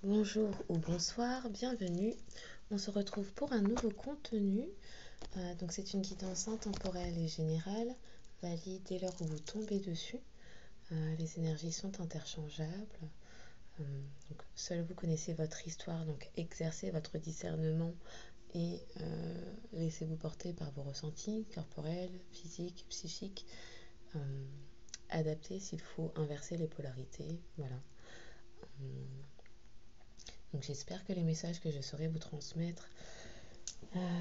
Bonjour ou bonsoir, bienvenue. On se retrouve pour un nouveau contenu. Donc c'est une guidance intemporelle et générale, valide dès lors où vous tombez dessus. Les énergies sont interchangeables. Donc seul vous connaissez votre histoire, donc exercez votre discernement et laissez-vous porter par vos ressentis corporels, physiques, psychiques. Adaptez s'il faut inverser les polarités. Voilà. Donc j'espère que les messages que je saurai vous transmettre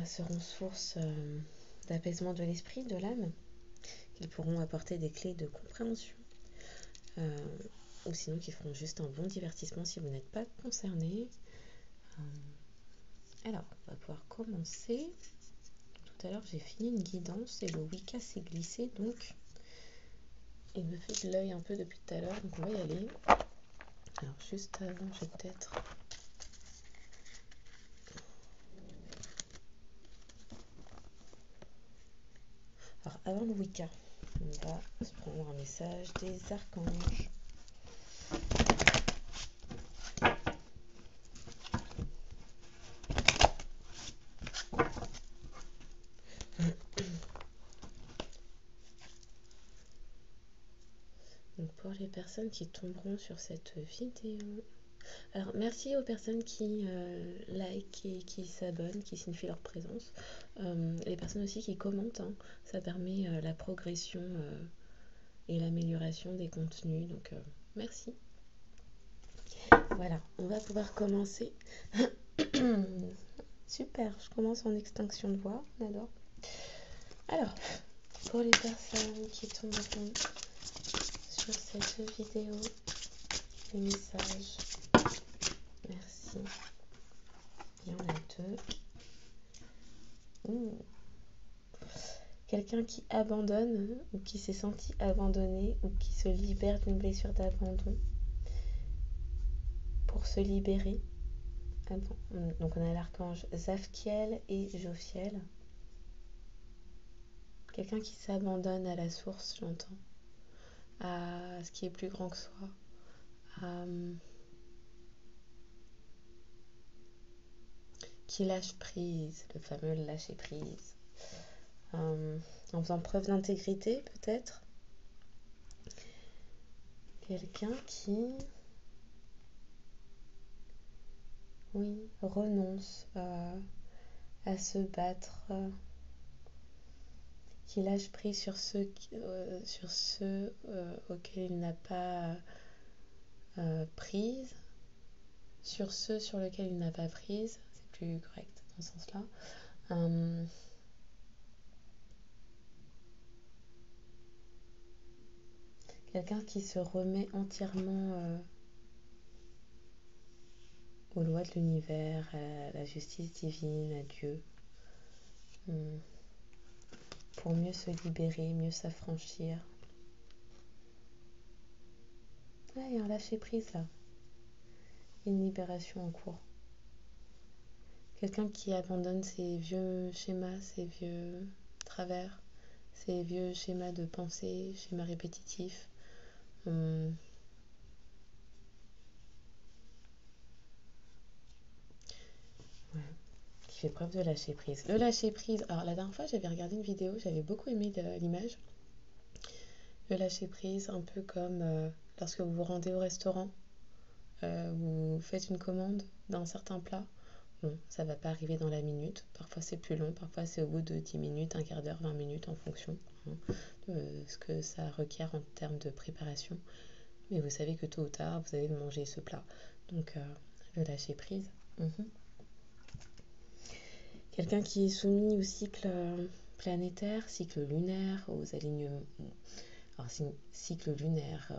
seront source d'apaisement de l'esprit, de l'âme, qu'ils pourront apporter des clés de compréhension, ou sinon qu'ils feront juste un bon divertissement si vous n'êtes pas concerné. Alors, on va pouvoir commencer. Tout à l'heure, j'ai fini une guidance et le Wicca s'est glissé, donc il me fait de l'œil un peu depuis tout à l'heure, donc on va y aller. Alors, juste avant, je vais peut-être... Alors, avant le Wicca, on va se prendre un message des archanges. Donc pour les personnes qui tomberont sur cette vidéo, alors merci aux personnes qui like et qui s'abonnent, qui signifient leur présence, les personnes aussi qui commentent, hein, ça permet la progression et l'amélioration des contenus, donc merci. Voilà, on va pouvoir commencer. Super, je commence en extinction de voix, on adore. Alors, pour les personnes qui tomberont sur cette vidéo, les messages, merci. Il y en a deux. Quelqu'un qui abandonne ou qui s'est senti abandonné ou qui se libère d'une blessure d'abandon pour se libérer. Donc on a l'archange Zafkiel et Jophiel. Quelqu'un qui s'abandonne à la source, j'entends, à ce qui est plus grand que soi, qui lâche prise, le fameux lâcher prise, en faisant preuve d'intégrité peut-être. Quelqu'un qui, oui, renonce à se battre, qui lâche prise sur ceux auxquels il n'a pas prise, sur ceux sur lesquels il n'a pas prise, c'est plus correct dans ce sens-là. Quelqu'un qui se remet entièrement aux lois de l'univers, à la justice divine, à Dieu, pour mieux se libérer, mieux s'affranchir. Ah, il y a un lâcher prise là, une libération en cours. Quelqu'un qui abandonne ses vieux schémas, ses vieux travers, ces vieux schémas de pensée, schémas répétitifs. Qui fait preuve de lâcher prise. Le lâcher prise, alors la dernière fois j'avais regardé une vidéo, j'avais beaucoup aimé l'image. Le lâcher prise, un peu comme lorsque vous vous rendez au restaurant, vous faites une commande d'un certain plat. Bon, ça va pas arriver dans la minute, parfois c'est plus long, parfois c'est au bout de 10 minutes, un quart d'heure, 20 minutes en fonction de ce que ça requiert en termes de préparation. Mais vous savez que tôt ou tard, vous allez manger ce plat. Donc, le lâcher prise. Quelqu'un qui est soumis au cycle planétaire, cycle lunaire, aux alignements. Alors, cycle lunaire,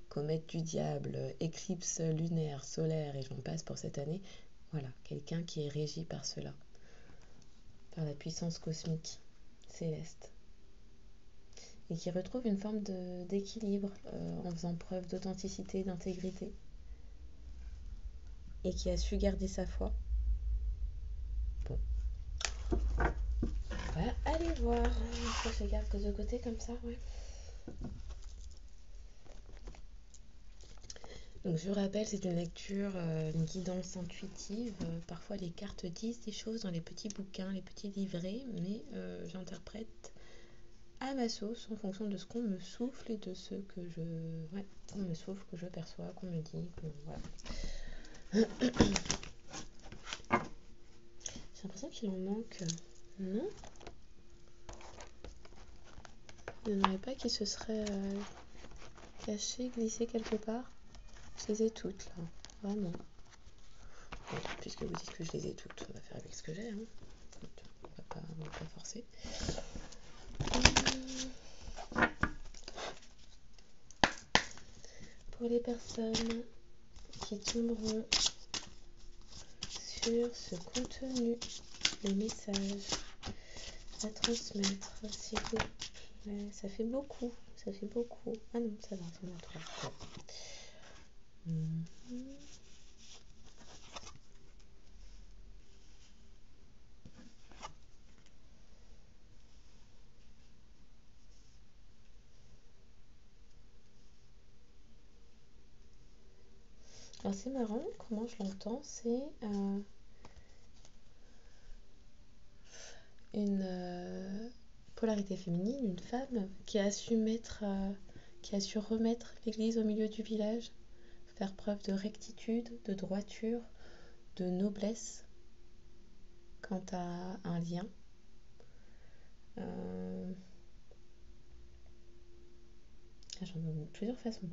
comète du diable, éclipse lunaire, solaire, et j'en passe pour cette année. Voilà, quelqu'un qui est régi par cela, par la puissance cosmique, céleste. Et qui retrouve une forme d'équilibre en faisant preuve d'authenticité, d'intégrité. Et qui a su garder sa foi. Bon. On va aller voir. Je regarde que de côté comme ça, ouais. Donc je rappelle, c'est une lecture, une guidance intuitive. Parfois les cartes disent des choses dans les petits bouquins, les petits livrets, mais j'interprète à ma sauce en fonction de ce qu'on me souffle et de ce que je... Ouais, on me souffle, que je perçois, qu'on me dit, voilà. J'ai l'impression qu'il en manque. Non? Il n'y en aurait pas qui se seraient cachés, glissés quelque part? Je les ai toutes là, vraiment. Bon, puisque vous dites que je les ai toutes, on va faire avec ce que j'ai. Hein. On va pas forcer. Pour les personnes qui tomberont sur ce contenu, les messages à transmettre, s'il vous plaît. Ça fait beaucoup, ça fait beaucoup. Ah non, ça va, c'est ma trois. Alors c'est marrant, comment je l'entends, c'est une polarité féminine, une femme qui a su remettre l'église au milieu du village, faire preuve de rectitude, de droiture, de noblesse quant à un lien. J'en ai plusieurs façons.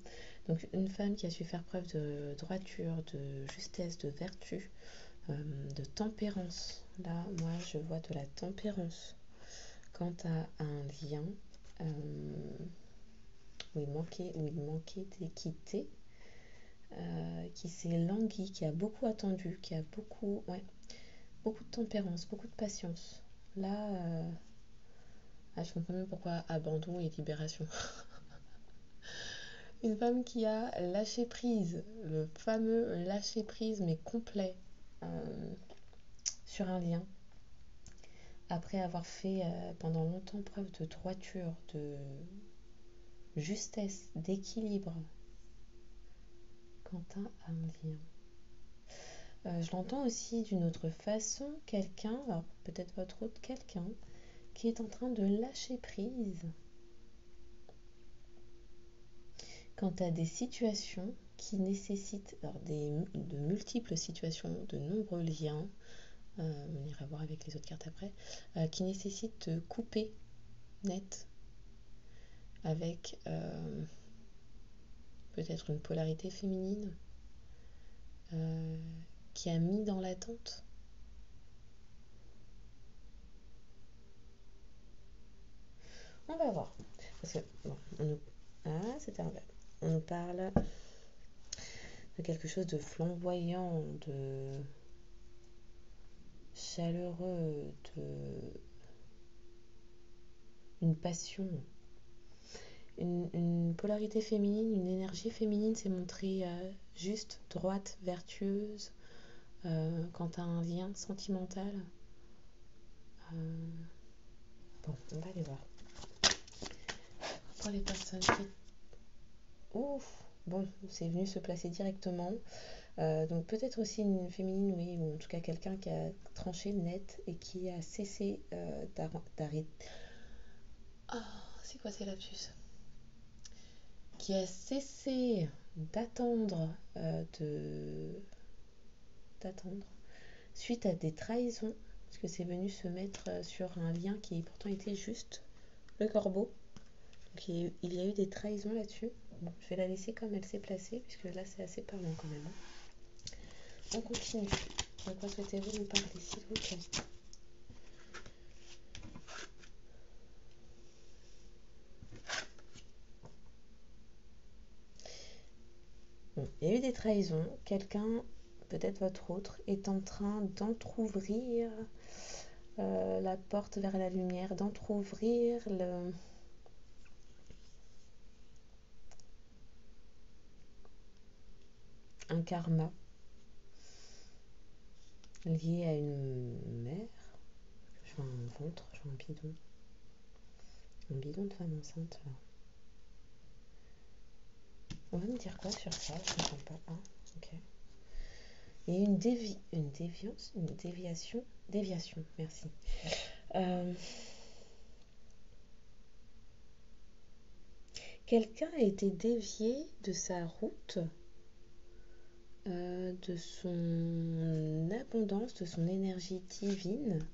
Donc une femme qui a su faire preuve de droiture, de justesse, de vertu, de tempérance. Là, moi, je vois de la tempérance quant à un lien où il manquait d'équité, qui s'est langui, qui a beaucoup attendu, qui a beaucoup de tempérance, beaucoup de patience. Là, je comprends même pourquoi abandon et libération. Une femme qui a lâché prise, le fameux lâcher prise mais complet sur un lien, après avoir fait pendant longtemps preuve de droiture, de justesse, d'équilibre quant à un lien. Je l'entends aussi d'une autre façon, quelqu'un, alors peut-être votre autre quelqu'un, qui est en train de lâcher prise quant à des situations qui nécessitent, alors de multiples situations, de nombreux liens, on ira voir avec les autres cartes après, qui nécessitent de couper net avec peut-être une polarité féminine qui a mis dans l'attente. On va voir. Parce que, bon, c'était un verbe. On nous parle de quelque chose de flamboyant, de chaleureux, une passion. Une polarité féminine, une énergie féminine s'est montrée juste, droite, vertueuse, quant à un lien sentimental. Bon, on va aller voir. Pour les personnes qui... Ouf, bon, c'est venu se placer directement. Donc peut-être aussi une féminine, oui, ou en tout cas quelqu'un qui a tranché net et qui a cessé d'arrêter... c'est quoi ces lapsus? Qui a cessé d'attendre, d'attendre suite à des trahisons, parce que c'est venu se mettre sur un lien qui pourtant était juste, le corbeau. Donc il y a eu des trahisons là-dessus. Bon, je vais la laisser comme elle s'est placée, puisque là c'est assez parlant quand même. On continue. De quoi souhaitez-vous nous parler, s'il vous plaît? Bon, il y a eu des trahisons. Quelqu'un, peut-être votre autre, est en train d'entrouvrir la porte vers la lumière, d'entrouvrir un karma lié à une mère. Je vois un ventre, je vois un bidon. Un bidon de femme enceinte là. On va me dire quoi sur ça? Je ne comprends pas. Il y a une déviation, merci. Quelqu'un a été dévié de sa route, de son abondance, de son énergie divine,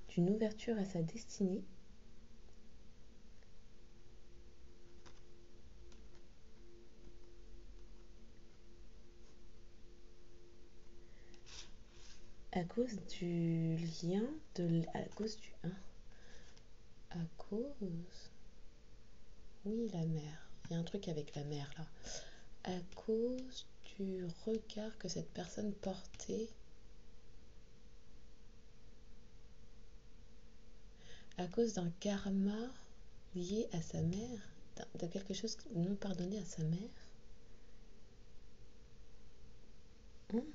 d'une ouverture à sa destinée. À cause du lien à cause du à cause oui, la mer. Il y a un truc avec la mer là. À cause du regard que cette personne portait, à cause d'un karma lié à sa mère, de quelque chose non pardonné à sa mère. Hein?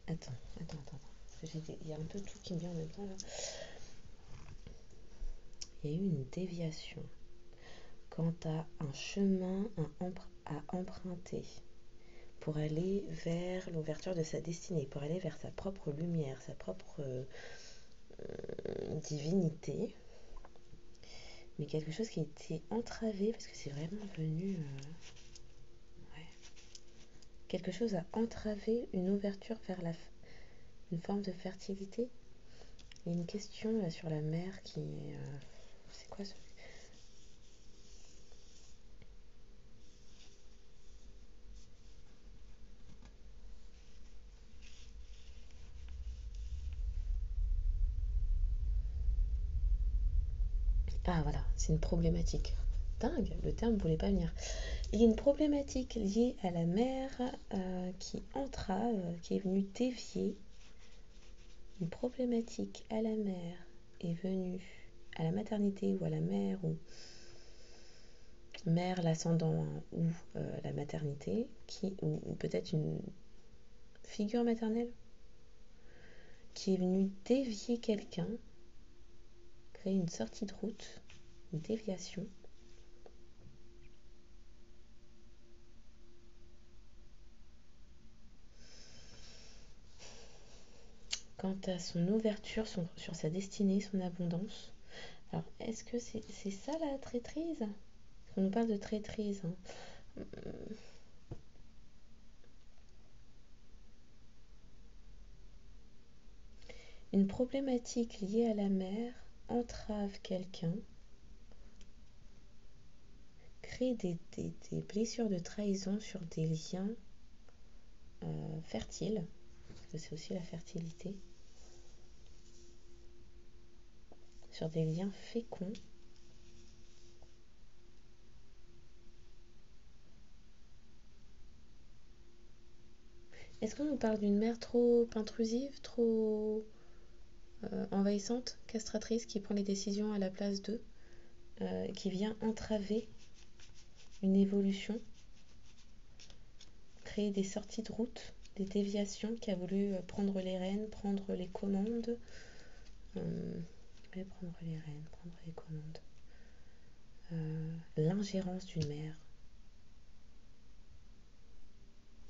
Attends. Parce que il y a un peu tout qui me vient en même temps là. Il y a eu une déviation quant à un chemin à emprunter pour aller vers l'ouverture de sa destinée, pour aller vers sa propre lumière, sa propre divinité, mais quelque chose qui a été entravé parce que c'est vraiment venu quelque chose a entravé une ouverture vers une forme de fertilité. Il y a une question là sur la mer qui est c'est quoi ce ah voilà, c'est une problématique. Dingue, le terme ne voulait pas venir. Il y a une problématique liée à la mer qui entrave, qui est venue dévier. Une problématique à la mer est venue à la maternité ou à la mère, ou mère, l'ascendant ou la maternité, ou peut-être une figure maternelle qui est venue dévier quelqu'un, créer une sortie de route, une déviation. Quant à son ouverture sur sa destinée, son abondance. Alors, est-ce que c'est ça la traîtrise? Parce qu'on nous parle de traîtrise. Hein. Une problématique liée à la mer entrave quelqu'un, crée des blessures de trahison sur des liens fertiles, parce que c'est aussi la fertilité, sur des liens féconds. Est-ce qu'on nous parle d'une mère trop intrusive, trop envahissante, castratrice, qui prend les décisions à la place d'eux, qui vient entraver une évolution, créer des sorties de route, des déviations, qui a voulu prendre les rênes, prendre les commandes, prendre les rênes, prendre les commandes, l'ingérence d'une mère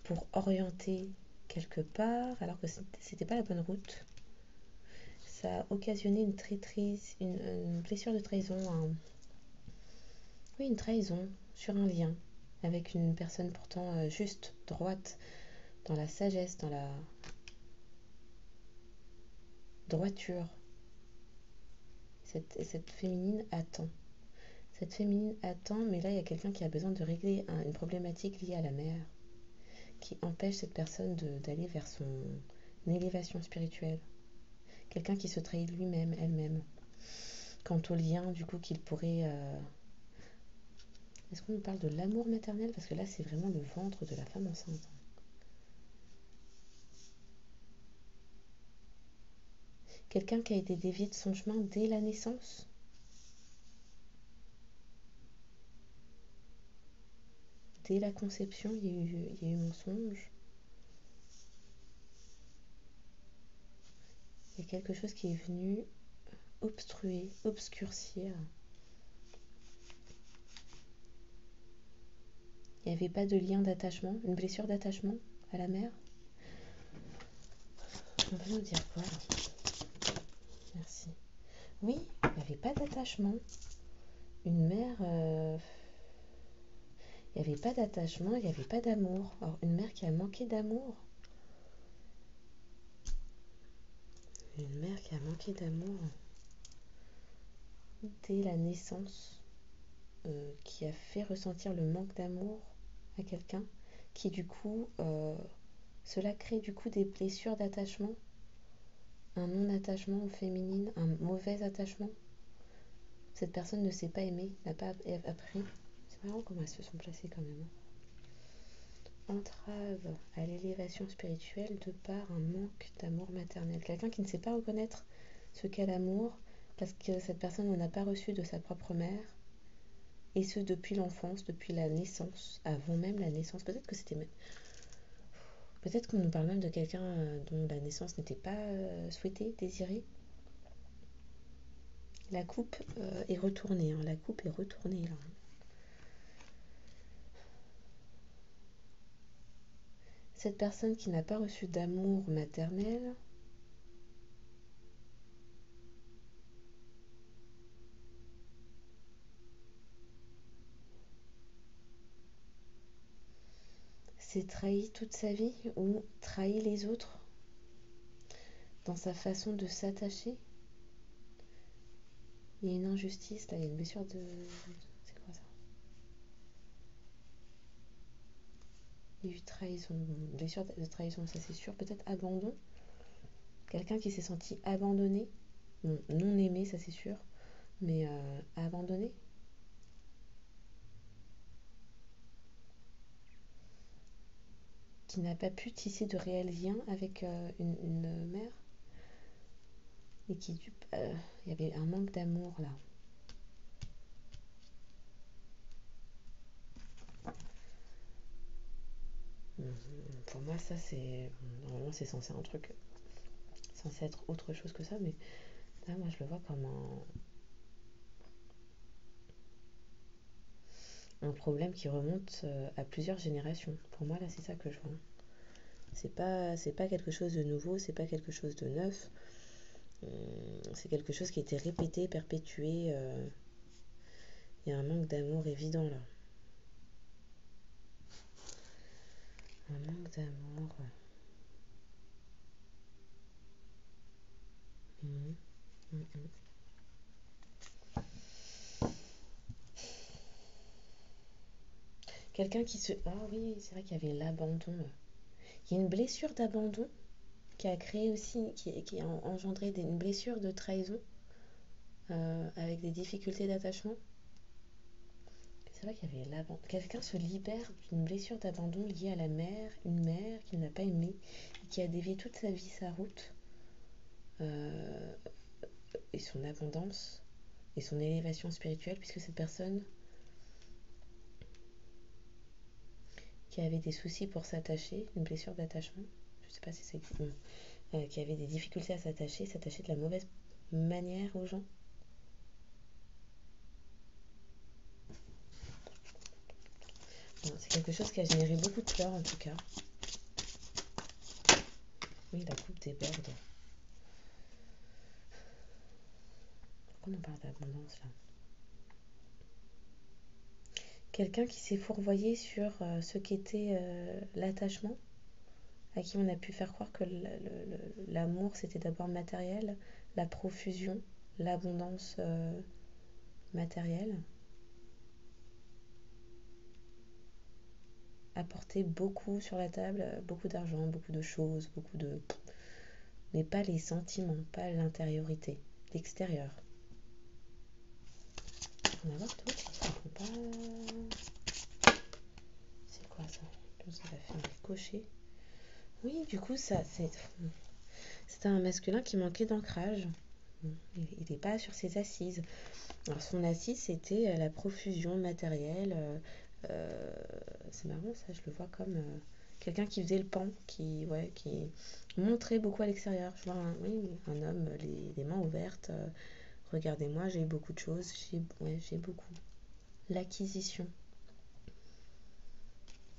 pour orienter quelque part alors que c'était pas la bonne route. Ça a occasionné une traîtrise, une blessure de trahison, oui, une trahison sur un lien avec une personne pourtant juste, droite, dans la sagesse, dans la droiture. Cette féminine attend. Cette féminine attend, mais là il y a quelqu'un qui a besoin de régler une problématique liée à la mère, qui empêche cette personne d'aller vers son élévation spirituelle. Quelqu'un qui se trahit lui-même, elle-même. Quant au lien, du coup, qu'il pourrait... Est-ce qu'on nous parle de l'amour maternel? Parce que là, c'est vraiment le ventre de la femme enceinte. Quelqu'un qui a été dévié de son chemin dès la naissance. Dès la conception, il y a eu mensonge. Il y a quelque chose qui est venu obstruer, obscurcir. Il n'y avait pas de lien d'attachement, une blessure d'attachement à la mère. On peut nous dire quoi là? Merci. Oui, il n'y avait pas d'attachement. Une mère... il n'y avait pas d'attachement, il n'y avait pas d'amour. Alors, une mère qui a manqué d'amour. Une mère qui a manqué d'amour dès la naissance, qui a fait ressentir le manque d'amour à quelqu'un, qui du coup, cela crée du coup des blessures d'attachement, un non-attachement aux féminines, un mauvais attachement. Cette personne ne s'est pas aimée, n'a pas appris. C'est marrant comment elles se sont placées quand même. Entrave à l'élévation spirituelle de par un manque d'amour maternel. Quelqu'un qui ne sait pas reconnaître ce qu'est l'amour parce que cette personne n'en a pas reçu de sa propre mère, et ce depuis l'enfance, depuis la naissance, avant même la naissance. Peut-être qu'on nous parle même de quelqu'un dont la naissance n'était pas souhaitée, désirée. La coupe est retournée, hein. La coupe est retournée là. Cette personne qui n'a pas reçu d'amour maternel s'est trahi toute sa vie ou trahi les autres dans sa façon de s'attacher. Il y a une injustice là, il y a une blessure de... C'est quoi ça? Il y a eu trahison, blessure de trahison, ça c'est sûr. Peut-être abandon. Quelqu'un qui s'est senti abandonné. Bon, non aimé, ça c'est sûr. Mais abandonné. Qui n'a pas pu tisser de réels liens avec une mère. Et qui... il y avait un manque d'amour là. Pour moi, ça c'est... Normalement, c'est censé un truc... Censé être autre chose que ça, mais là, moi, je le vois comme un problème qui remonte à plusieurs générations. Pour moi, là, c'est ça que je vois. C'est pas quelque chose de nouveau, c'est pas quelque chose de neuf. C'est quelque chose qui a été répété, perpétué. Il y a un manque d'amour évident là. Un manque d'amour. Mmh. Mmh. Quelqu'un qui se... Ah oui, c'est vrai qu'il y avait l'abandon. Il y a une blessure d'abandon qui a créé aussi, qui a engendré une blessure de trahison avec des difficultés d'attachement. C'est vrai qu'il y avait l'abandon. Quelqu'un se libère d'une blessure d'abandon liée à la mère, une mère qu'il n'a pas aimée, et qui a dévié toute sa vie sa route, et son abondance, et son élévation spirituelle, puisque cette personne qui avait des soucis pour s'attacher, une blessure d'attachement, je ne sais pas si ça existe, qui avait des difficultés à s'attacher de la mauvaise manière aux gens. Bon, c'est quelque chose qui a généré beaucoup de pleurs en tout cas. Oui, la coupe déborde. Pourquoi on parle d'abondance là? Quelqu'un qui s'est fourvoyé sur ce qu'était l'attachement, à qui on a pu faire croire que l'amour c'était d'abord matériel, la profusion, l'abondance matérielle. Apporter beaucoup sur la table, beaucoup d'argent, beaucoup de choses, beaucoup de... Mais pas les sentiments, pas l'intériorité, l'extérieur. On va voir d'autres, ça ne pas... C'est quoi ça? Ça va faire un cocher. Oui, du coup, ça, c'était un masculin qui manquait d'ancrage. Il n'est pas sur ses assises. Alors, son assise, c'était la profusion matérielle. C'est marrant, ça, je le vois comme quelqu'un qui faisait le pan, qui montrait beaucoup à l'extérieur. Je vois un homme, les mains ouvertes. Regardez-moi, j'ai beaucoup de choses. J'ai beaucoup. L'acquisition.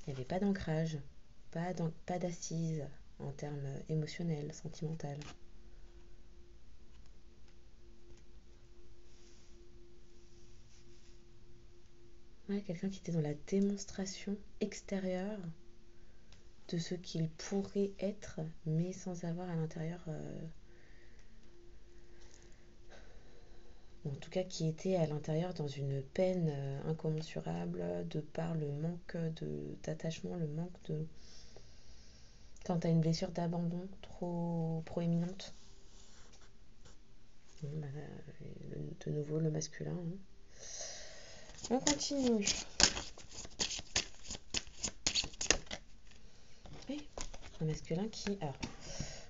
Il n'y avait pas d'ancrage, pas d'assise. en termes émotionnels, sentimentaux. Ouais, quelqu'un qui était dans la démonstration extérieure de ce qu'il pourrait être, mais sans avoir à l'intérieur, en tout cas qui était à l'intérieur dans une peine incommensurable de par le manque d'attachement, le manque de... Quand tu as une blessure d'abandon trop proéminente. Bon, bah, de nouveau le masculin. Hein. On continue. Oui, un masculin qui... Alors,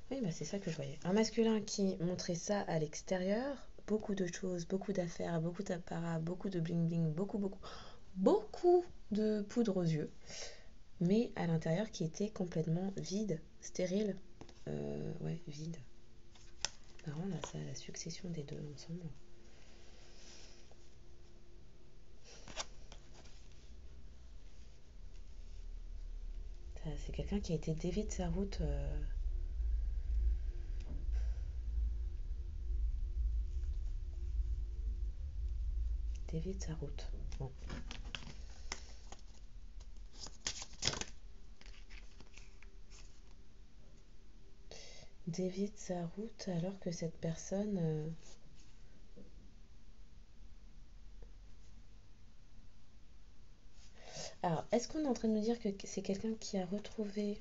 oui, bah c'est ça que je voyais. Un masculin qui montrait ça à l'extérieur, beaucoup de choses, beaucoup d'affaires, beaucoup d'apparat, beaucoup de bling bling, beaucoup de poudre aux yeux, mais à l'intérieur qui était complètement vide, stérile. Ouais, vide. Marrant là, c'est la succession des deux ensemble. C'est quelqu'un qui a été dévié de sa route. Dévié de sa route. Bon. Dévié de sa route alors que cette personne... Alors, est-ce qu'on est en train de nous dire que c'est quelqu'un qui a retrouvé...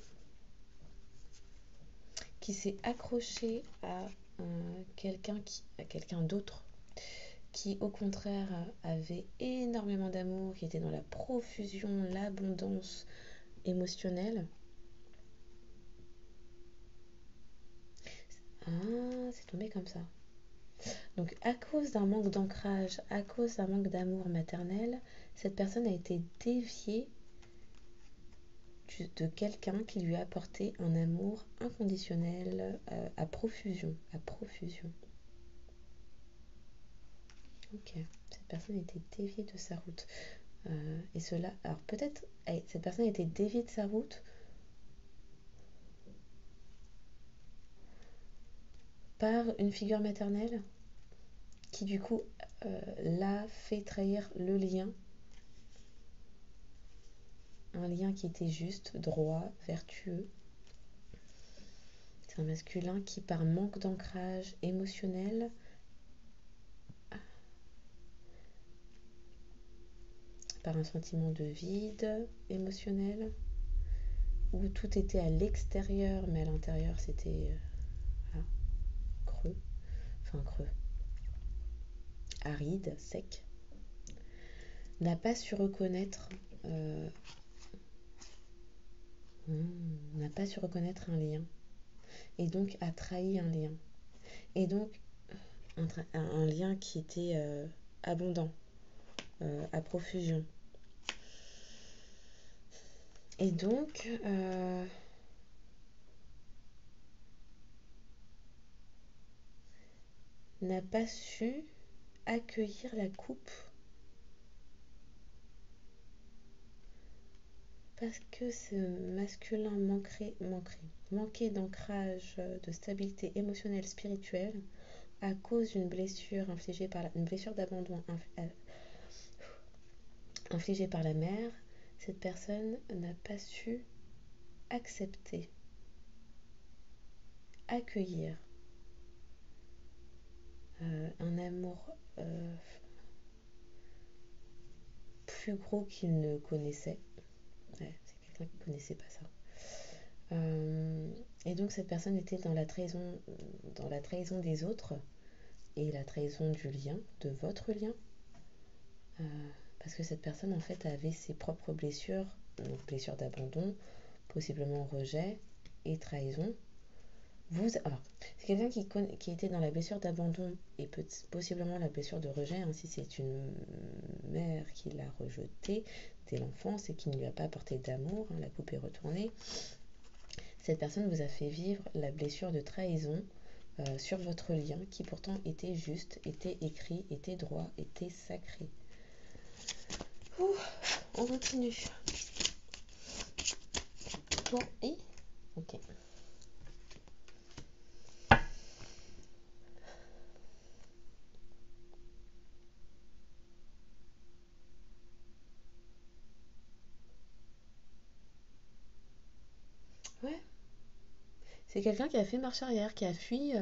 qui s'est accroché à quelqu'un d'autre qui au contraire avait énormément d'amour, qui était dans la profusion, l'abondance émotionnelle. Ah, c'est tombé comme ça. Donc à cause d'un manque d'ancrage, à cause d'un manque d'amour maternel, cette personne a été déviée de quelqu'un qui lui a apporté un amour inconditionnel à profusion, à profusion. Ok, cette personne a été déviée de sa route. Et cela, alors peut-être, cette personne a été déviée de sa route par une figure maternelle qui du coup l'a fait trahir le lien, un lien qui était juste, droit, vertueux. C'est un masculin qui par manque d'ancrage émotionnel par un sentiment de vide émotionnel, où tout était à l'extérieur, mais à l'intérieur c'était voilà, creux, enfin creux, aride, sec, n'a pas su reconnaître n'a pas su reconnaître un lien, et donc a trahi un lien, et donc un lien qui était abondant, à profusion. Et donc, n'a pas su accueillir la coupe parce que ce masculin manquait d'ancrage, de stabilité émotionnelle, spirituelle, à cause d'une blessure infligée par une blessure d'abandon infligée par la mère. Cette personne n'a pas su accepter, accueillir un amour plus gros qu'il ne connaissait. Ouais, c'est quelqu'un qui ne connaissait pas ça. Et donc cette personne était dans la trahison des autres et la trahison du lien, de votre lien. Parce que cette personne en fait avait ses propres blessures, donc blessures d'abandon, possiblement rejet et trahison. Alors, c'est quelqu'un qui était dans la blessure d'abandon et possiblement la blessure de rejet, hein, si c'est une mère qui l'a rejeté dès l'enfance et qui ne lui a pas apporté d'amour, hein, la coupe est retournée. Cette personne vous a fait vivre la blessure de trahison sur votre lien qui pourtant était juste, était écrit, était droit, était sacré. Ouh, on continue. Bon, et ok. Ouais. C'est quelqu'un qui a fait marche arrière, qui a fui.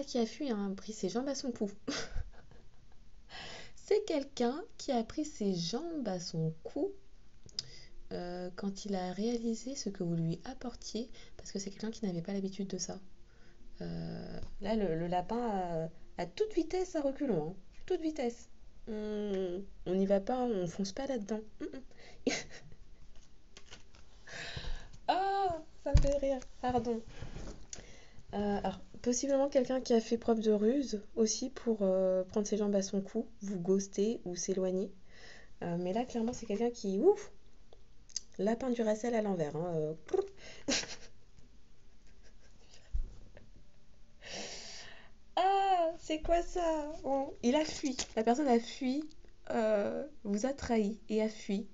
Qui a fui, hein, pris ses jambes à son cou. C'est quelqu'un qui a pris ses jambes à son cou quand il a réalisé ce que vous lui apportiez, parce que c'est quelqu'un qui n'avait pas l'habitude de ça. Là, le lapin à toute vitesse à reculons, hein. Toute vitesse. On n'y va pas, on fonce pas là-dedans. Ah, ça me fait rire, pardon. Alors, possiblement quelqu'un qui a fait preuve de ruse aussi pour prendre ses jambes à son cou, vous ghoster ou s'éloigner. Mais là, clairement, c'est quelqu'un qui, ouf, lapin du Racel à l'envers, hein, Ah, c'est quoi ça? Bon, il a fui. La personne a fui, vous a trahi et a fui,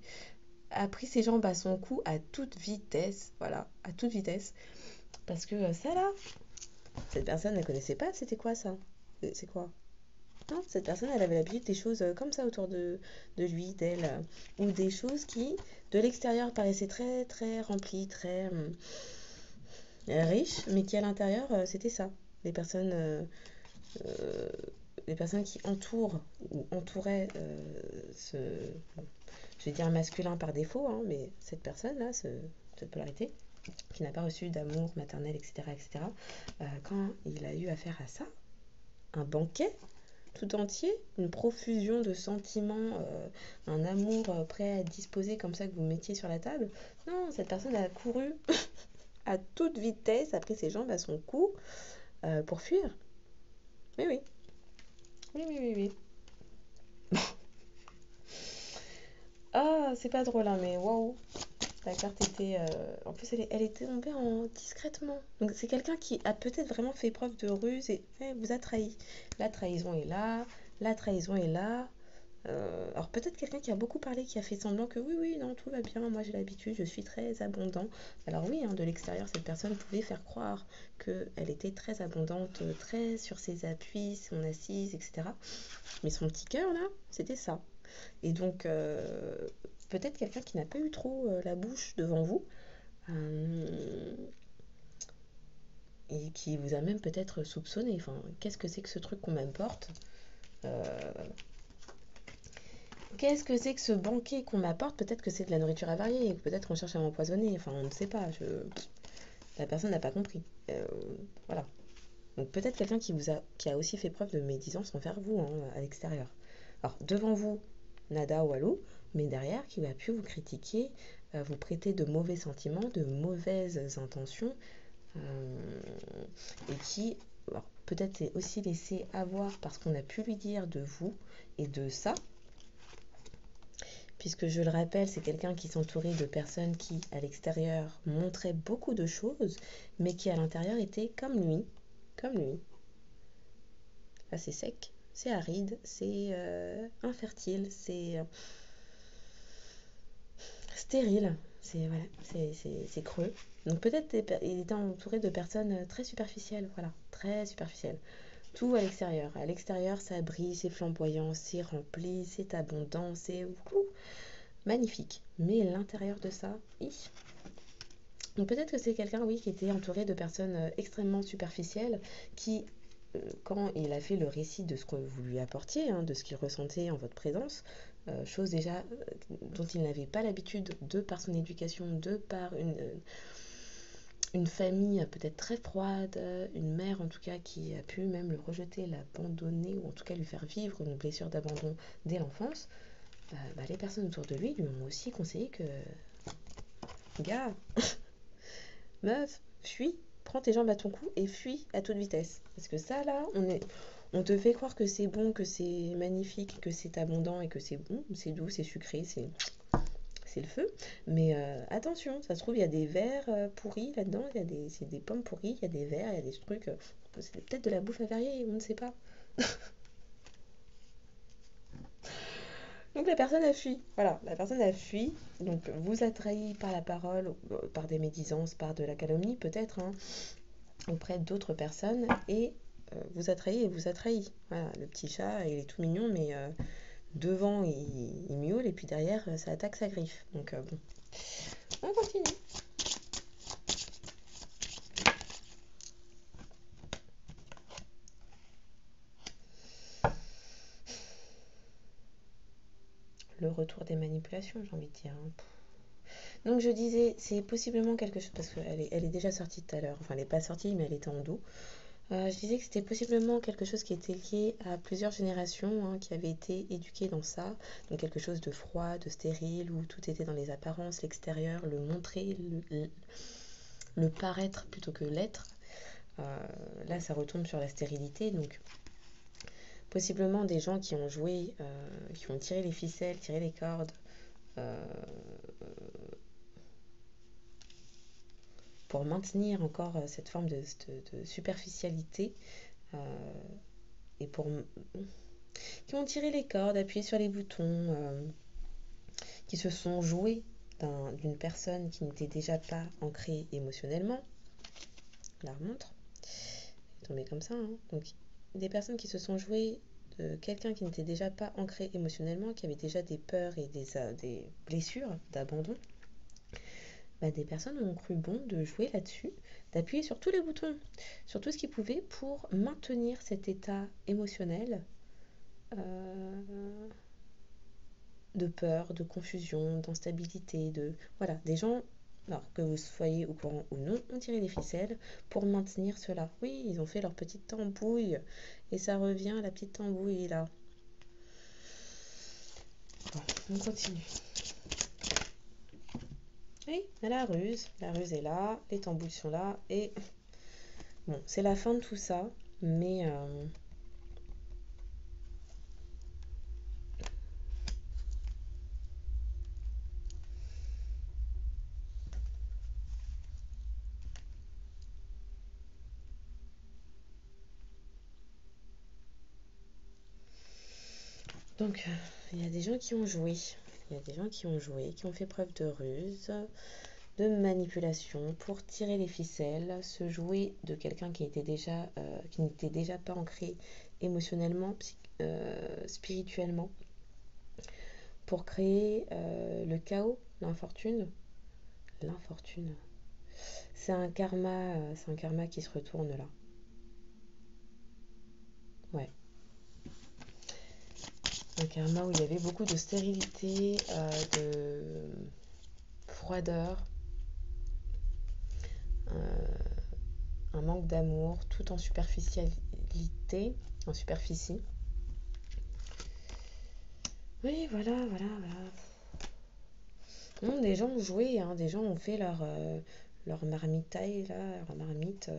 a pris ses jambes à son cou à toute vitesse. Voilà, à toute vitesse. Parce que ça là, cette personne ne connaissait pas, c'était quoi ça? C'est quoi? Non, cette personne, elle avait l'habitude des choses comme ça autour de lui, d'elle. Ou des choses qui, de l'extérieur, paraissaient très, très remplies, très riches, mais qui, à l'intérieur, c'était ça. Les personnes euh, les personnes qui entourent ou entouraient ce, je vais dire masculin par défaut, hein, mais cette personne-là, cette polarité, qui n'a pas reçu d'amour maternel, etc., etc., quand il a eu affaire à ça, un banquet tout entier, une profusion de sentiments, un amour prêt à être disposé comme ça que vous mettiez sur la table, non, cette personne a couru à toute vitesse, a pris ses jambes à son cou pour fuir. Oui, oui. Oui, oui, oui, oui. Ah, c'est pas drôle, hein, mais waouh, la carte était. En plus, elle était tombée discrètement. Donc, c'est quelqu'un qui a peut-être vraiment fait preuve de ruse et vous a trahi. La trahison est là, la trahison est là. Alors, peut-être quelqu'un qui a beaucoup parlé, qui a fait semblant que oui, oui, non, tout va bien, moi j'ai l'habitude, je suis très abondant. Alors, oui, hein, de l'extérieur, cette personne pouvait faire croire qu'elle était très abondante, très sur ses appuis, son assise, etc. Mais son petit cœur, là, c'était ça. Et donc, peut-être quelqu'un qui n'a pas eu trop la bouche devant vous euh, et qui vous a même peut-être soupçonné. Enfin, qu'est-ce que c'est que ce truc qu'on m'apporte? Euh, Qu'est-ce que c'est que ce banquet qu'on m'apporte? Peut-être que c'est de la nourriture avariée, peut-être qu'on cherche à m'empoisonner. Enfin, on ne sait pas. La personne n'a pas compris. Voilà. Donc peut-être quelqu'un qui a aussi fait preuve de médisance envers vous, hein, à l'extérieur. Alors devant vous, nada ou alou, mais derrière, qui a pu vous critiquer, vous prêter de mauvais sentiments, de mauvaises intentions, et qui peut-être s'est aussi laissé avoir parce qu'on a pu lui dire de vous et de ça, puisque je le rappelle, c'est quelqu'un qui s'entourait de personnes qui, à l'extérieur, montraient beaucoup de choses, mais qui à l'intérieur étaient comme lui, comme lui. Là, c'est sec, c'est aride, c'est infertile, c'est stérile, c'est voilà, c'est creux. Donc peut-être il était entouré de personnes très superficielles, voilà, très superficielles. Tout à l'extérieur. À l'extérieur, ça brille, c'est flamboyant, c'est rempli, c'est abondant, c'est magnifique. Mais l'intérieur de ça, donc peut-être que c'est quelqu'un, oui, qui était entouré de personnes extrêmement superficielles, qui, quand il a fait le récit de ce que vous lui apportiez, hein, de ce qu'il ressentait en votre présence, chose déjà dont il n'avait pas l'habitude de par son éducation, de par une famille peut-être très froide, une mère en tout cas qui a pu même le rejeter, l'abandonner, ou en tout cas lui faire vivre une blessure d'abandon dès l'enfance, les personnes autour de lui lui ont aussi conseillé que, gars, meuf, fuis, prends tes jambes à ton cou et fuis à toute vitesse. Parce que ça, là, on te fait croire que c'est bon, que c'est magnifique, que c'est abondant et que c'est bon, c'est doux, c'est sucré, c'est le feu. Mais attention, ça se trouve, il y a des vers pourris là-dedans, c'est des pommes pourries, il y a des vers, il y a des trucs. C'est peut-être de la bouffe avariée, on ne sait pas. Donc la personne a fui. Voilà, la personne a fui. Donc vous a trahi par la parole, par des médisances, par de la calomnie peut-être, hein, auprès d'autres personnes et vous a trahi et vous a trahi. Voilà, le petit chat, il est tout mignon, mais devant, il miaule et puis derrière, ça attaque sa griffe. Donc bon, on continue. le retour des manipulations, j'ai envie de dire. Hein. Donc je disais, c'est possiblement quelque chose, parce qu'elle est déjà sortie tout à l'heure, enfin elle n'est pas sortie, mais elle était en dos. Je disais que c'était possiblement quelque chose qui était lié à plusieurs générations hein, qui avaient été éduquées dans ça, donc quelque chose de froid, de stérile, où tout était dans les apparences, l'extérieur, le montrer, le paraître plutôt que l'être. Là, ça retombe sur la stérilité, donc possiblement des gens qui ont joué, qui ont tiré les ficelles, tiré les cordes, pour maintenir encore cette forme de superficialité et qui ont tiré les cordes, appuyé sur les boutons, qui se sont joués d'une personne qui n'était déjà pas ancrée émotionnellement. La remontre est tombée comme ça. Hein. Donc des personnes qui se sont jouées de quelqu'un qui n'était déjà pas ancré émotionnellement, qui avait déjà des peurs et des blessures d'abandon. Des personnes ont cru bon de jouer là-dessus, d'appuyer sur tous les boutons, sur tout ce qu'ils pouvaient pour maintenir cet état émotionnel de peur, de confusion, d'instabilité, voilà, des gens, alors que vous soyez au courant ou non, ont tiré les ficelles pour maintenir cela. Oui, ils ont fait leur petite tambouille et ça revient à la petite tambouille là. Bon, on continue. Oui, la ruse est là, les tambouilles sont là, et bon, c'est la fin de tout ça, mais donc il y a des gens qui ont joué, qui ont fait preuve de ruse, de manipulation pour tirer les ficelles, se jouer de quelqu'un qui n'était déjà pas ancré émotionnellement, spirituellement, pour créer le chaos, l'infortune. C'est un karma qui se retourne là. Ouais. Un karma où il y avait beaucoup de stérilité, de froideur, un manque d'amour, tout en superficialité, en superficie. Oui, voilà. Non, des gens ont joué, hein, des gens ont fait leur marmitaille, là, leur marmite,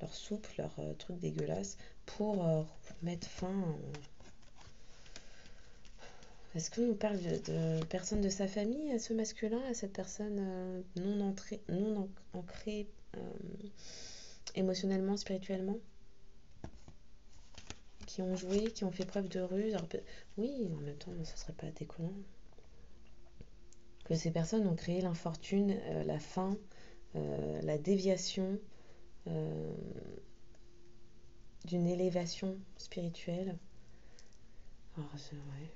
leur soupe, leur truc dégueulasse pour mettre fin. Est-ce qu'on parle de personne de sa famille, à ce masculin, à cette personne non ancrée émotionnellement, spirituellement, qui ont joué, qui ont fait preuve de ruse? Alors, oui, en même temps, ce serait pas déconnant. Que ces personnes ont créé l'infortune, la faim, la déviation d'une élévation spirituelle. Alors, ouais.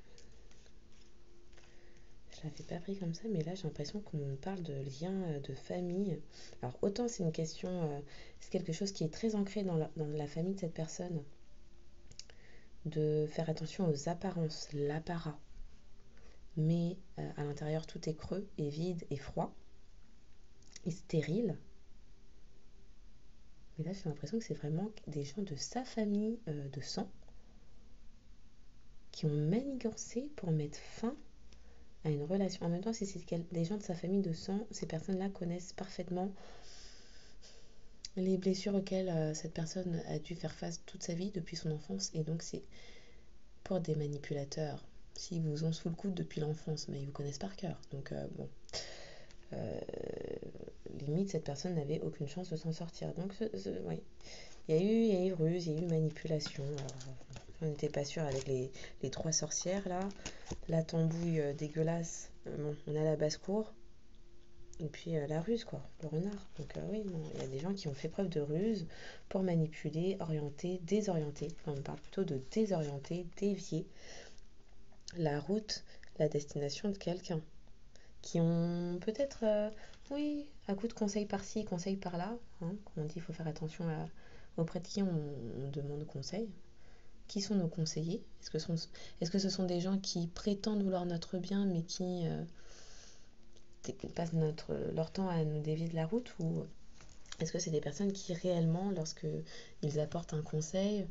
Je l'avais pas pris comme ça, mais là j'ai l'impression qu'on parle de lien de famille. Alors autant c'est une question, c'est quelque chose qui est très ancré dans la famille de cette personne, de faire attention aux apparences, l'apparat. Mais à l'intérieur tout est creux et vide et froid et stérile. Mais là j'ai l'impression que c'est vraiment des gens de sa famille de sang qui ont manigancé pour mettre fin à une relation. En même temps, si c'est des gens de sa famille de sang, ces personnes-là connaissent parfaitement les blessures auxquelles cette personne a dû faire face toute sa vie depuis son enfance. Et donc c'est pour des manipulateurs. S'ils vous ont sous le coude depuis l'enfance, mais ils vous connaissent par cœur. Donc bon, limite cette personne n'avait aucune chance de s'en sortir. Donc oui, il y a eu ruse, il y a eu manipulation. Alors, on n'était pas sûr avec les trois sorcières là, la tambouille dégueulasse. Bon, on a la basse-cour. Et puis la ruse, quoi, le renard. Donc oui, il y a des gens qui ont fait preuve de ruse pour manipuler, orienter, désorienter. Enfin, on parle plutôt de désorienter, dévier la route, la destination de quelqu'un. Qui ont peut-être, oui, à coup de conseils par-ci, conseils par-là. Hein, comme on dit, il faut faire attention auprès de qui on demande conseil. Qui sont nos conseillers? Est-ce que ce sont des gens qui prétendent vouloir notre bien, mais qui passent leur temps à nous dévier de la route? Ou est-ce que c'est des personnes qui réellement, lorsqu'ils apportent un conseil,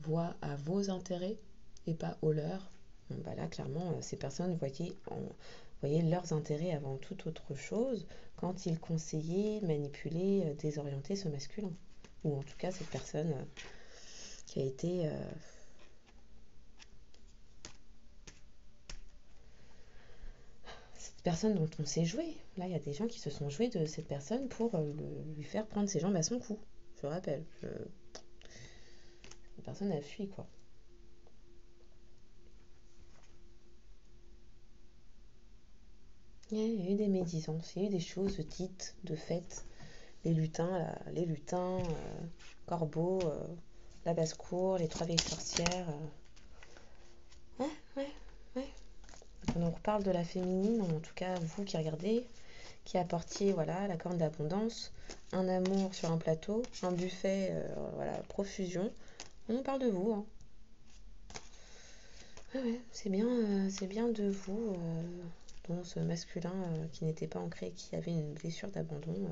voient à vos intérêts et pas aux leurs? Bon, bah là, clairement, ces personnes voyaient leurs intérêts avant toute autre chose quand ils conseillaient, manipulaient, désorientaient ce masculin. Ou en tout cas, cette personne qui a été... cette personne dont on s'est joué. Là, il y a des gens qui se sont joués de cette personne pour lui faire prendre ses jambes à son cou. Je rappelle. Cette personne a fui, quoi. Il y a eu des médisances, il y a eu des choses dites, de faites. Les lutins, corbeaux, la basse-cour, les trois vieilles sorcières. Ouais, ouais, ouais. On nous reparle de la féminine, en tout cas vous qui regardez, qui apportiez voilà, la corne d'abondance, un amour sur un plateau, un buffet, voilà, profusion. On parle de vous. Hein. Ouais, c'est bien de vous, dont ce masculin qui n'était pas ancré, qui avait une blessure d'abandon,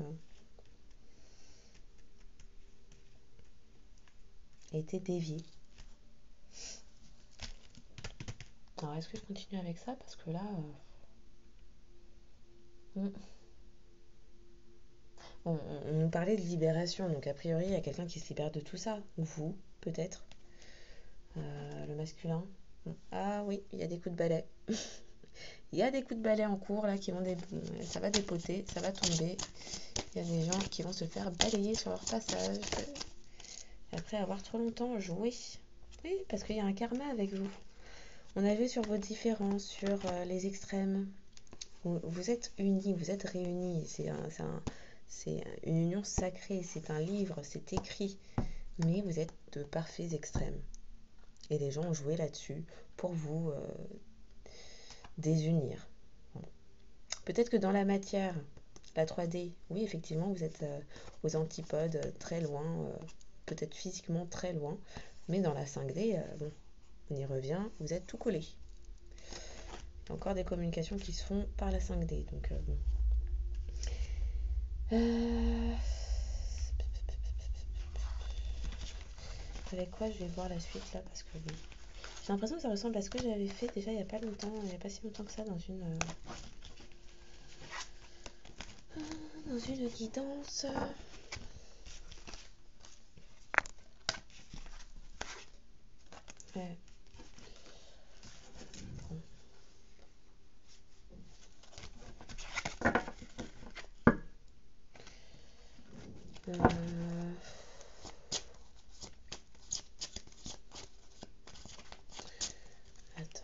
a été dévié. Alors, est-ce que je continue avec ça? Parce que là... on nous parlait de libération, donc a priori, il y a quelqu'un qui se libère de tout ça. Ou vous, peut-être. Le masculin. Ah oui, il y a des coups de balai. Il y a des coups de balai en cours, là, ça va dépoter, ça va tomber. Il y a des gens qui vont se faire balayer sur leur passage. Après avoir trop longtemps joué. Oui, parce qu'il y a un karma avec vous. On a vu sur vos différences, sur les extrêmes. Vous êtes unis, vous êtes réunis. C'est une union sacrée, c'est un livre, c'est écrit. Mais vous êtes de parfaits extrêmes. Et les gens ont joué là-dessus pour vous désunir. Bon. Peut-être que dans la matière, la 3D, oui, effectivement, vous êtes aux antipodes, très loin, peut-être physiquement très loin. Mais dans la 5D, bon, on y revient, vous êtes tout collés. Il y a encore des communications qui se font par la 5D. Donc, bon. Avec quoi je vais voir la suite là? Parce que bon, j'ai l'impression que ça ressemble à ce que j'avais fait déjà il n'y a pas longtemps, il n'y a pas si longtemps que ça dans une guidance. Ouais. Attends.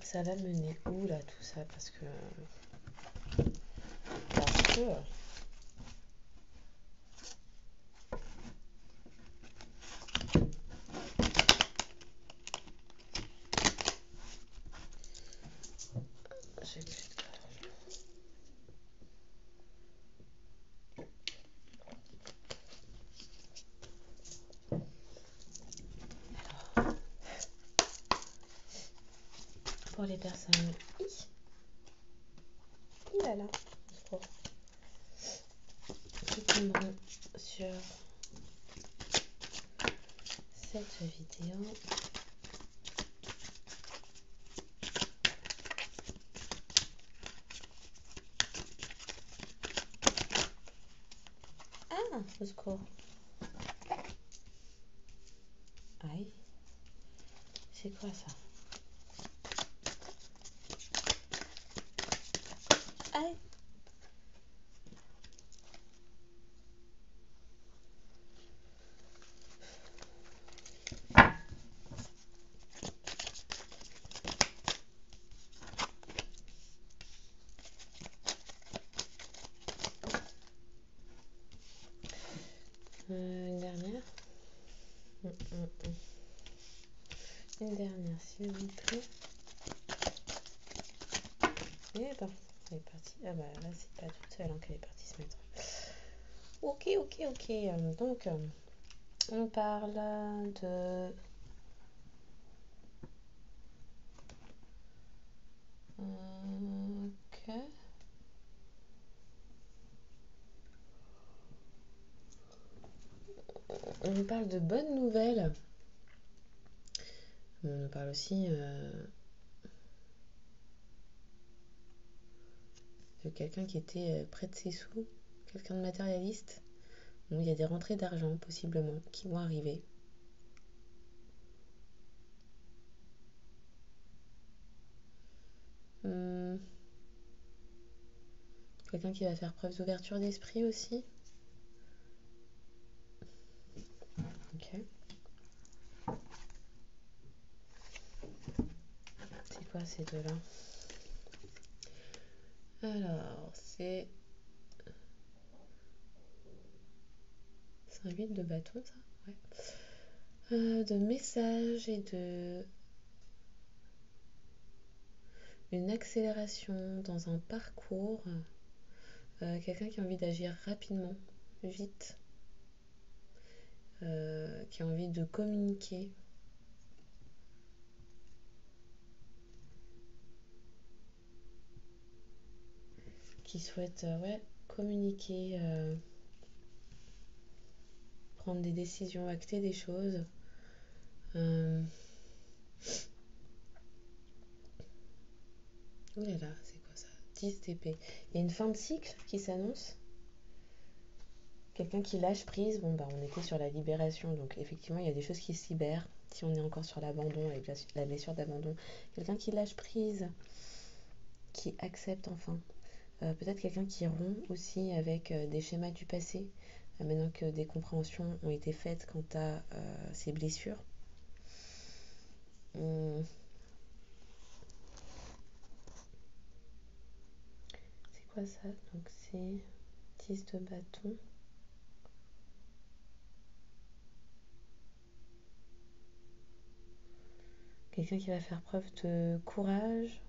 Ça va mener où là tout ça? Parce que j'ai plus de Alors, pour les personnes là qui tomberont sur cette vidéo, au secours. Aïe, c'est quoi ça? Aïe. Une dernière. Une dernière, s'il vous plaît. Et ben, elle est partie. Ah bah là, c'est pas toute seule qu'elle est partie se mettre. Ok. Donc, On parle de... Ok. On nous parle de bonnes nouvelles. On nous parle aussi de quelqu'un qui était près de ses sous, quelqu'un de matérialiste. Bon, il y a des rentrées d'argent, possiblement, qui vont arriver. Quelqu'un qui va faire preuve d'ouverture d'esprit aussi. Ok. C'est quoi ces deux-là? Alors, c'est un 8 de bâton, ça? Ouais. De messages et de... Une accélération dans un parcours. Quelqu'un qui a envie d'agir rapidement, vite. Qui a envie de communiquer. Qui souhaite communiquer, prendre des décisions, acter des choses. Ouh là là, c'est quoi ça? 10 d'épée. Il y a une fin de cycle qui s'annonce. Quelqu'un qui lâche prise. Bon, bah, on était sur la libération, donc effectivement, il y a des choses qui se libèrent. Si on est encore sur l'abandon, avec la blessure d'abandon. Quelqu'un qui lâche prise, qui accepte enfin. Peut-être quelqu'un qui rompt aussi avec des schémas du passé, maintenant que des compréhensions ont été faites quant à ces blessures. C'est quoi ça? Donc c'est 10 de bâton. Quelqu'un qui va faire preuve de courage,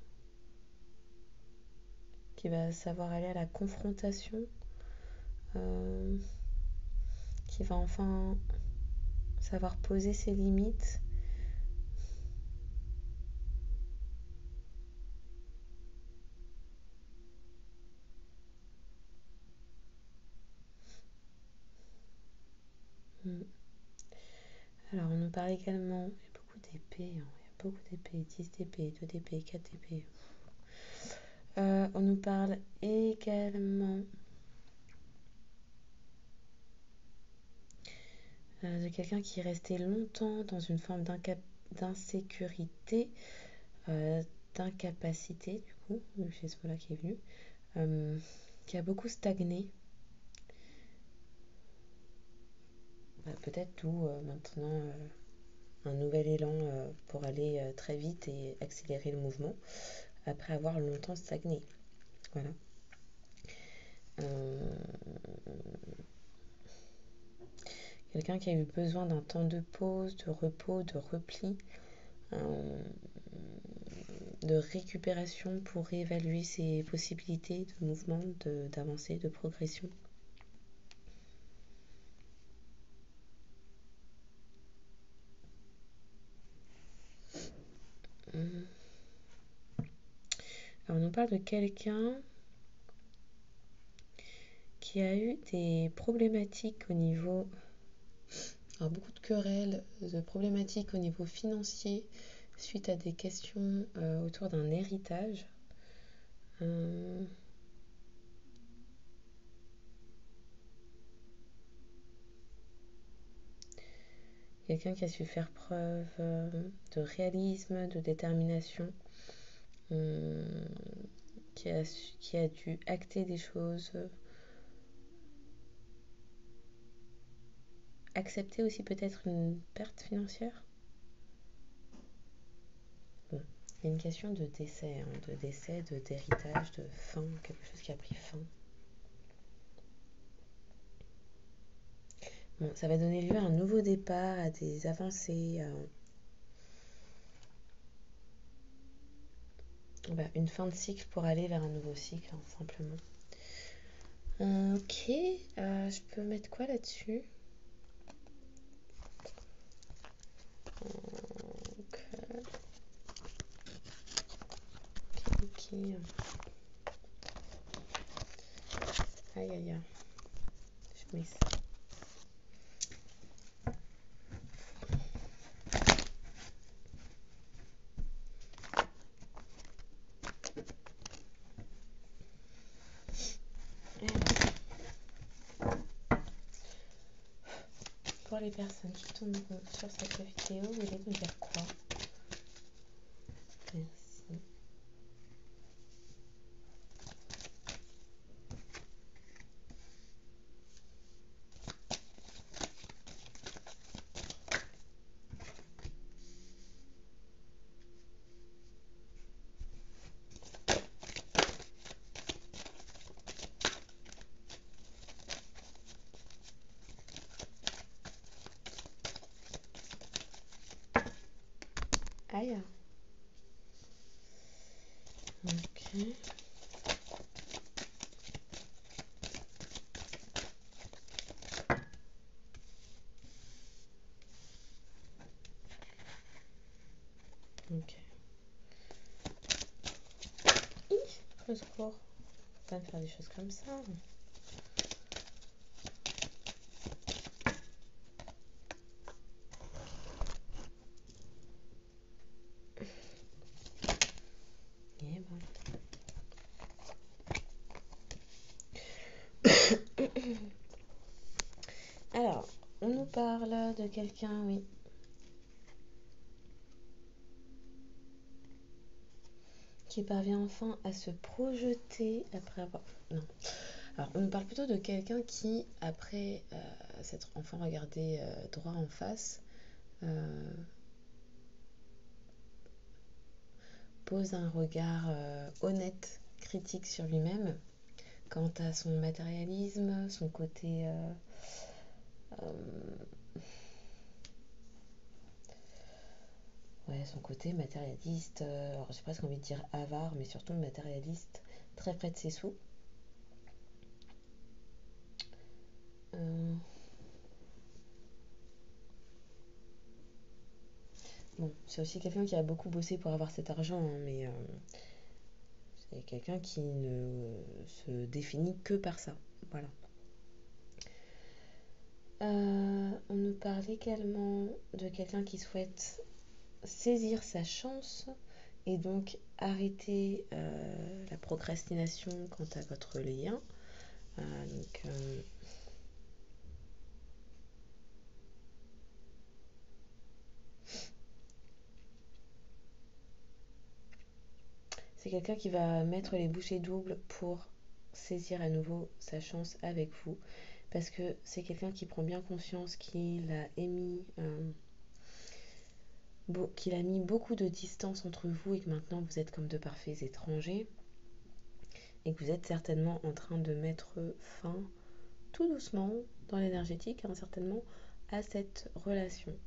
qui va savoir aller à la confrontation, qui va enfin savoir poser ses limites. Alors on nous parle également, il y a beaucoup d'épées, il y a beaucoup d'épées, 10 d'épées, 2 d'épées, 4 d'épées. On nous parle également de quelqu'un qui est resté longtemps dans une forme d'insécurité, d'incapacité, du coup, c'est ce mot-là qui est venu, qui a beaucoup stagné. Peut-être d'où maintenant un nouvel élan pour aller très vite et accélérer le mouvement après avoir longtemps stagné. Voilà. Quelqu'un qui a eu besoin d'un temps de pause, de repos, de repli, de récupération pour réévaluer ses possibilités de mouvement, d'avancée, de progression. Alors on nous parle de quelqu'un qui a eu des problématiques au niveau... Alors beaucoup de querelles, de problématiques au niveau financier suite à des questions autour d'un héritage. Quelqu'un qui a su faire preuve de réalisme, de détermination, qui a dû acter des choses, accepter aussi peut-être une perte financière. Bon, il y a une question de décès, d'héritage, de fin, quelque chose qui a pris fin. Bon, ça va donner lieu à un nouveau départ, à des avancées, une fin de cycle pour aller vers un nouveau cycle, hein, simplement. Ok, je peux mettre quoi là-dessus? Donc, ok. Aïe, aïe, aïe. Je mets ça. Pour les personnes qui tomberont sur cette vidéo, vous voulez nous dire quoi? Merci. Aïe. Ok. Ok. Au secours. Faut pas me faire des choses comme ça. Eh ben. Alors, on nous parle de quelqu'un, oui, qui parvient enfin à se projeter après avoir... Non. Alors, on nous parle plutôt de quelqu'un qui, après s'être enfin regardé droit en face, pose un regard honnête, critique sur lui-même, quant à son matérialisme, son côté... ouais, son côté matérialiste, alors j'ai presque envie de dire avare, mais surtout matérialiste, très près de ses sous. Bon, c'est aussi quelqu'un qui a beaucoup bossé pour avoir cet argent, hein, mais c'est quelqu'un qui ne se définit que par ça. Voilà. On nous parle également de quelqu'un qui souhaite saisir sa chance et donc arrêter la procrastination quant à votre lien. Donc, c'est quelqu'un qui va mettre les bouchées doubles pour saisir à nouveau sa chance avec vous. Parce que c'est quelqu'un qui prend bien conscience qu'il a mis beaucoup de distance entre vous et que maintenant vous êtes comme de parfaits étrangers et que vous êtes certainement en train de mettre fin tout doucement dans l'énergétique, hein, certainement, à cette relation.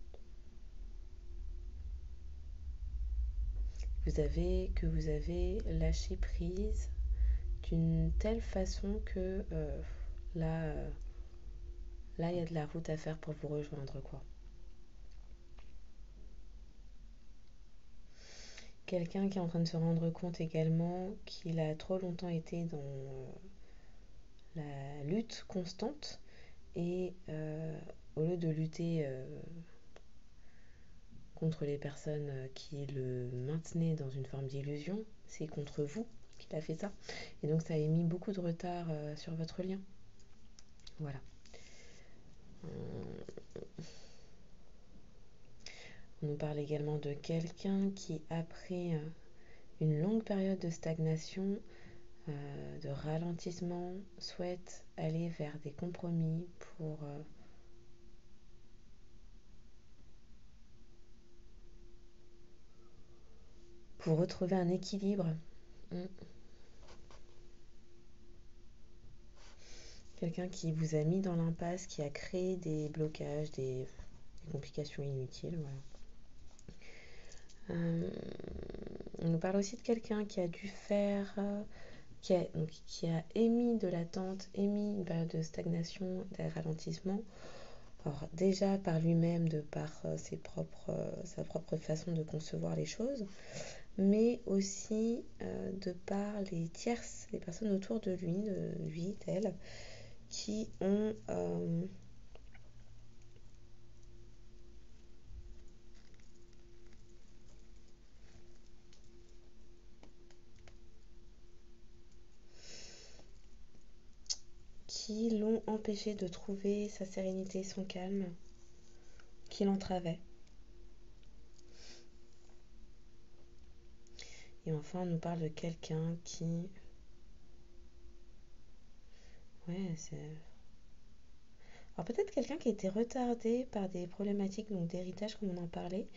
Vous avez lâché prise d'une telle façon que là, il y a de la route à faire pour vous rejoindre, quoi. Quelqu'un qui est en train de se rendre compte également qu'il a trop longtemps été dans la lutte constante et au lieu de lutter contre les personnes qui le maintenaient dans une forme d'illusion, c'est contre vous qu'il a fait ça. Et donc ça a mis beaucoup de retard sur votre lien. Voilà. On nous parle également de quelqu'un qui, après une longue période de stagnation, de ralentissement, souhaite aller vers des compromis pour retrouver un équilibre. Quelqu'un qui vous a mis dans l'impasse, qui a créé des blocages, des complications inutiles. Voilà. On nous parle aussi de quelqu'un qui a dû faire, qui a émis de l'attente, émis une période de stagnation, de ralentissement, Alors, déjà par lui-même, de par sa propre façon de concevoir les choses, mais aussi de par les tierces, les personnes autour de lui, d'elle, qui ont qui l'ont empêché de trouver sa sérénité, son calme, qui l'entravaient. Et enfin, on nous parle de quelqu'un qui... Ouais, c'est... Alors peut-être quelqu'un qui a été retardé par des problématiques donc d'héritage, comme on en parlait,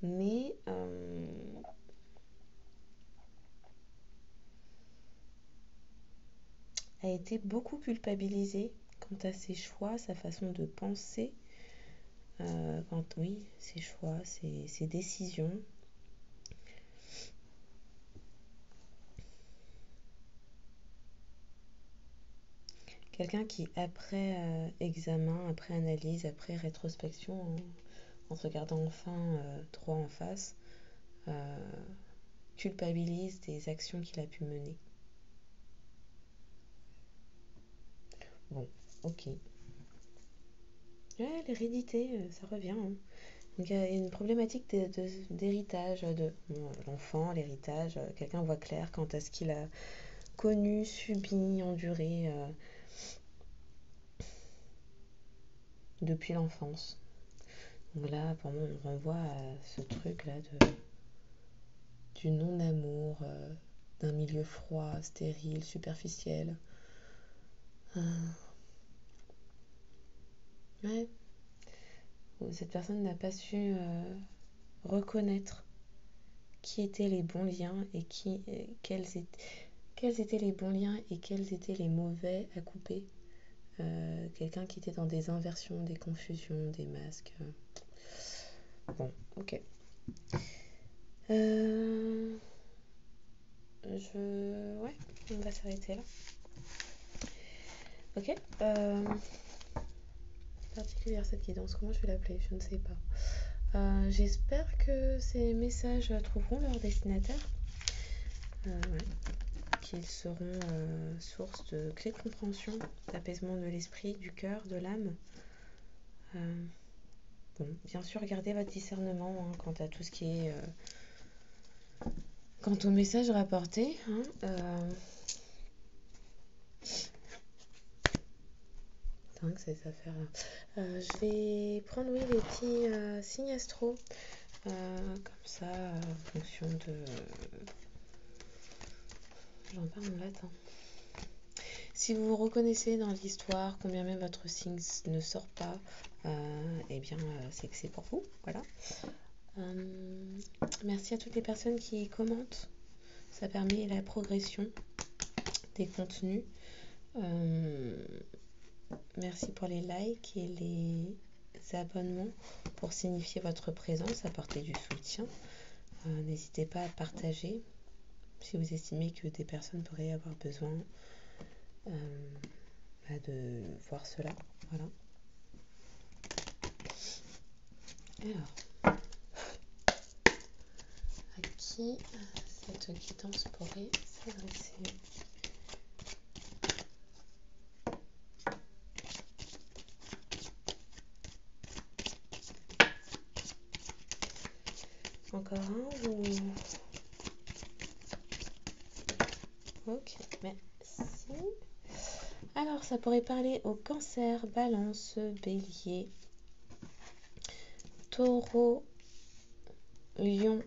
mais a été beaucoup culpabilisé quant à ses choix, sa façon de penser, oui, ses choix, ses décisions. Quelqu'un qui, après examen, après analyse, après rétrospection, en se regardant enfin droit en face, culpabilise des actions qu'il a pu mener. Bon, ok. Ouais, l'hérédité, ça revient. Hein. Donc, il y a une problématique d'héritage de l'enfant, l'héritage. Quelqu'un voit clair quant à ce qu'il a connu, subi, enduré depuis l'enfance. Donc là, pour moi, on renvoie à ce truc-là du non-amour, d'un milieu froid, stérile, superficiel. Ouais. Cette personne n'a pas su reconnaître qui étaient les bons liens et quels étaient les bons liens et quels étaient les mauvais à couper. Quelqu'un qui était dans des inversions, des confusions, des masques. Bon, ok. Ouais, on va s'arrêter là. Ok. Particulière cette guidance, comment je vais l'appeler, je ne sais pas. J'espère que ces messages trouveront leur destinataire. Ouais. Qu'ils seront source de clés de compréhension, d'apaisement de l'esprit, du cœur, de l'âme. Bon, bien sûr, gardez votre discernement quant à tout ce qui est... quant au message rapporté. Dingue ces affaires-là. Je vais prendre, oui, les petits signes astro. Comme ça, en fonction de... J'en parle en latin. Si vous vous reconnaissez dans l'histoire, combien même votre signe ne sort pas, eh bien, c'est que c'est pour vous. Voilà. Merci à toutes les personnes qui commentent. Ça permet la progression des contenus. Merci pour les likes et les abonnements pour signifier votre présence, apporter du soutien. N'hésitez pas à partager si vous estimez que des personnes pourraient avoir besoin de voir cela. Voilà. Alors, à qui cette guidance pourrait s'adresser? Encore un ou... Ok, merci. Alors, ça pourrait parler au Cancer, Balance, Bélier, Taureau, Lion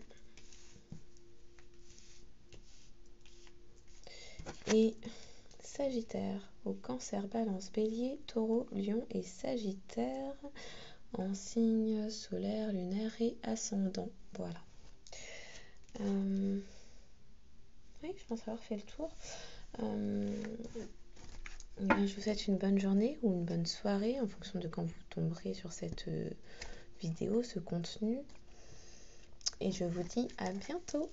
et Sagittaire. Au Cancer, Balance, Bélier, Taureau, Lion et Sagittaire en signe solaire, lunaire et ascendant. Voilà. Oui, je pense avoir fait le tour. Je vous souhaite une bonne journée ou une bonne soirée en fonction de quand vous tomberez sur cette vidéo, ce contenu. Et je vous dis à bientôt.